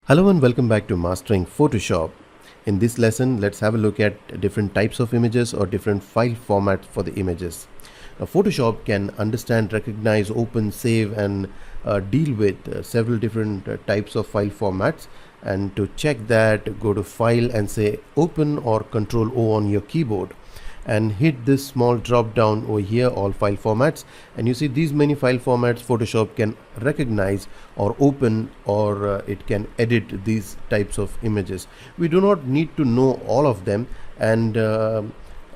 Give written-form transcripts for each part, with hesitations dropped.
Hello and welcome back to Mastering Photoshop. In this lesson, let's have a look at different types of images or different file formats for the images. Now, Photoshop can understand, recognize, open, save and deal with several different types of file formats. And to check that, go to File and say Open or Control O on your keyboard. And hit this small drop down over here, all file formats, and you see these many file formats Photoshop can recognize or open, or it can edit these types of images. We do not need to know all of them, and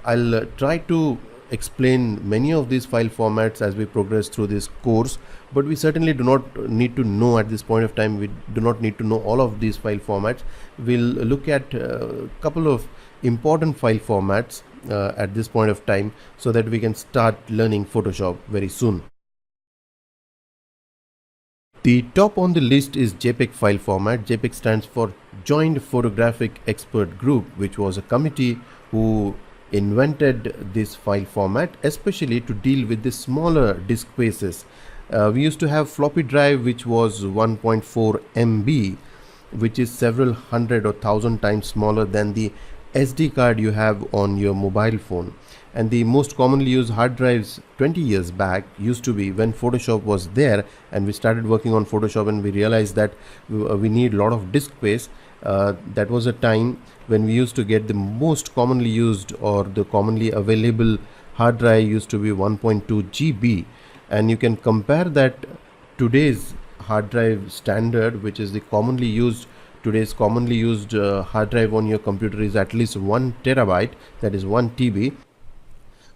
I'll try to explain many of these file formats as we progress through this course, but we certainly do not need to know at this point of time. We do not need to know all of these file formats. We'll look at a couple of important file formats at this point of time so that we can start learning Photoshop very soon. The top on the list is JPEG file format. JPEG stands for Joint Photographic Expert Group, which was a committee who invented this file format especially to deal with the smaller disk spaces. We used to have floppy drive which was 1.4 MB, which is several hundred or thousand times smaller than the SD card you have on your mobile phone. And the most commonly used hard drives 20 years back used to be when Photoshop was there and we started working on Photoshop and we realized that we need a lot of disk space. That was a time when we used to get the most commonly used or the commonly available hard drive used to be 1.2 GB, and you can compare that today's hard drive standard, which is the today's commonly used hard drive on your computer is at least 1 terabyte, that is 1 TB.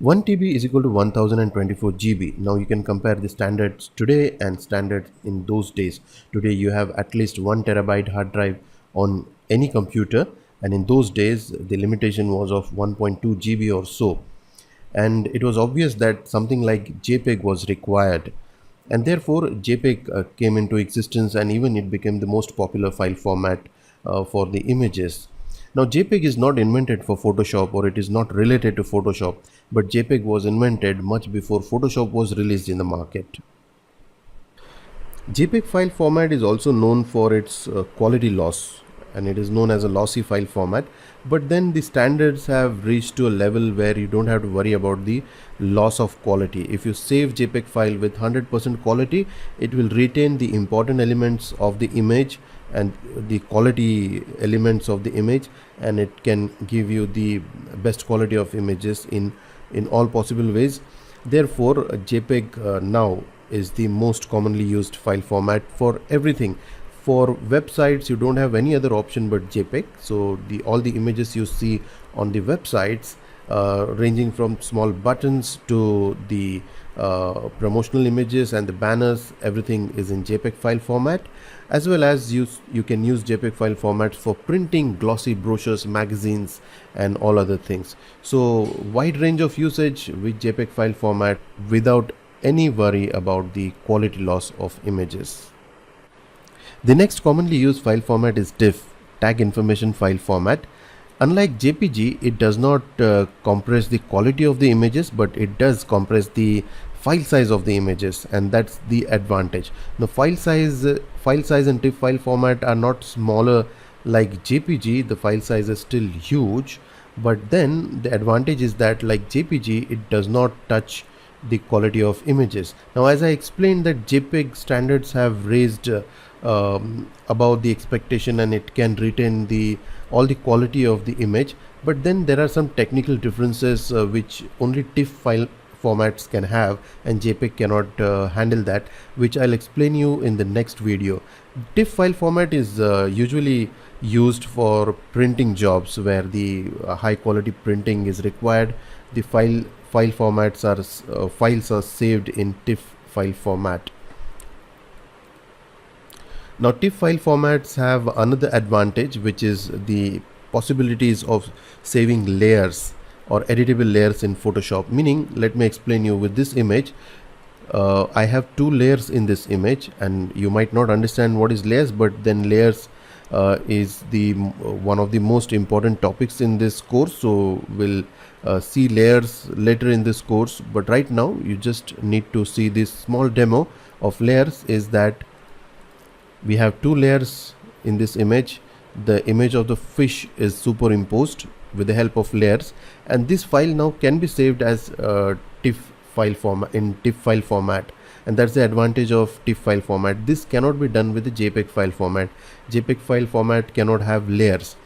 1 TB is equal to 1024 GB. Now you can compare the standards today and standards in those days. Today you have at least 1 terabyte hard drive on any computer, and in those days the limitation was of 1.2 GB or so, and it was obvious that something like JPEG was required, and therefore JPEG came into existence, and even it became the most popular file format for the images. Now JPEG is not invented for Photoshop, or it is not related to Photoshop, but JPEG was invented much before Photoshop was released in the market. JPEG file format is also known for its quality loss, and it is known as a lossy file format, but then the standards have reached to a level where you don't have to worry about the loss of quality. If you save JPEG file with 100% quality, it will retain the important elements of the image and the quality elements of the image, and it can give you the best quality of images in all possible ways. Therefore JPEG now is the most commonly used file format for everything. For websites, you don't have any other option but JPEG. So all the images you see on the websites, ranging from small buttons to the promotional images and the banners, everything is in JPEG file format, as well as you can use JPEG file formats for printing glossy brochures, magazines and all other things. So wide range of usage with JPEG file format without any worry about the quality loss of images. The next commonly used file format is TIFF, Tag Information File Format. Unlike JPG, it does not compress the quality of the images, but it does compress the file size of the images, and that's the advantage. The file size and TIFF file format are not smaller like JPG. The file size is still huge, but then the advantage is that like JPG, it does not touch the quality of images. Now, as I explained, that JPEG standards have raised above the expectation, and it can retain all the quality of the image, but then there are some technical differences which only TIFF file formats can have, and JPEG cannot handle that, which I'll explain you in the next video. TIFF file format is usually used for printing jobs where the high quality printing is required. The file formats are files are saved in TIFF file format. Now TIFF file formats have another advantage, which is the possibilities of saving layers or editable layers in Photoshop. Meaning, let me explain you with this image. I have two layers in this image, and you might not understand what is layers, but then layers is the one of the most important topics in this course. So we'll see layers later in this course, but right now you just need to see this small demo of layers. Is that we have two layers in this image, the image of the fish is superimposed with the help of layers, and this file now can be saved as TIFF file format, in TIFF file format. And that's the advantage of TIFF file format. This cannot be done with the JPEG file format. JPEG file format cannot have layers.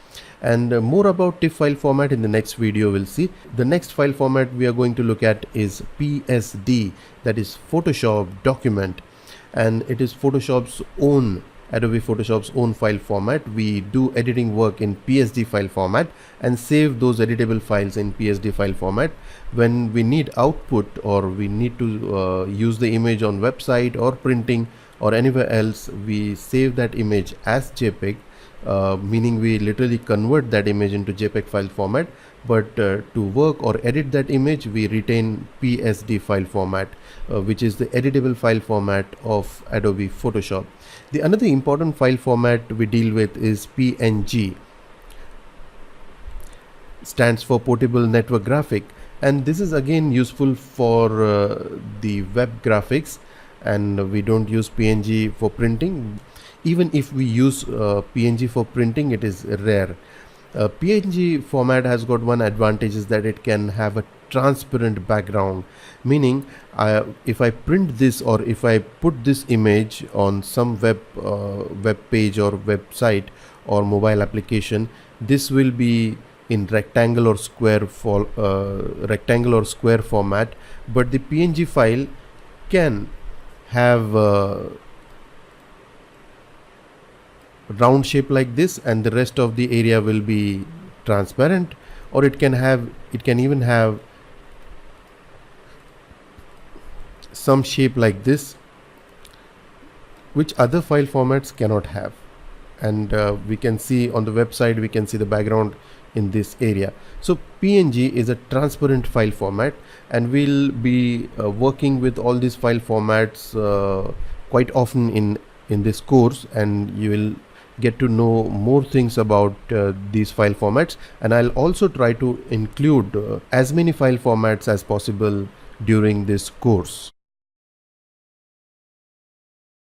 And more about TIFF file format in the next video we'll see. The next file format we are going to look at is PSD, that is Photoshop document, and it is Photoshop's own, Adobe Photoshop's own file format. We do editing work in PSD file format and save those editable files in PSD file format. When we need output, or we need to use the image on website or printing or anywhere else, we save that image as JPEG, meaning we literally convert that image into JPEG file format. But to work or edit that image, we retain PSD file format, which is the editable file format of Adobe Photoshop. The another important file format we deal with is PNG, stands for portable network graphic, and this is again useful for the web graphics, and we don't use PNG for printing. Even if we use PNG for printing, it is rare. PNG format has got one advantage, is that it can have a transparent background, meaning if I print this, or if I put this image on some web page or website or mobile application, this will be in rectangle or square format, but the PNG file can have round shape like this, and the rest of the area will be transparent, or it can even have some shape like this, which other file formats cannot have. And we can see on the website, we can see the background in this area. So PNG is a transparent file format, and we'll be working with all these file formats quite often in this course, and you will get to know more things about these file formats. And I'll also try to include as many file formats as possible during this course.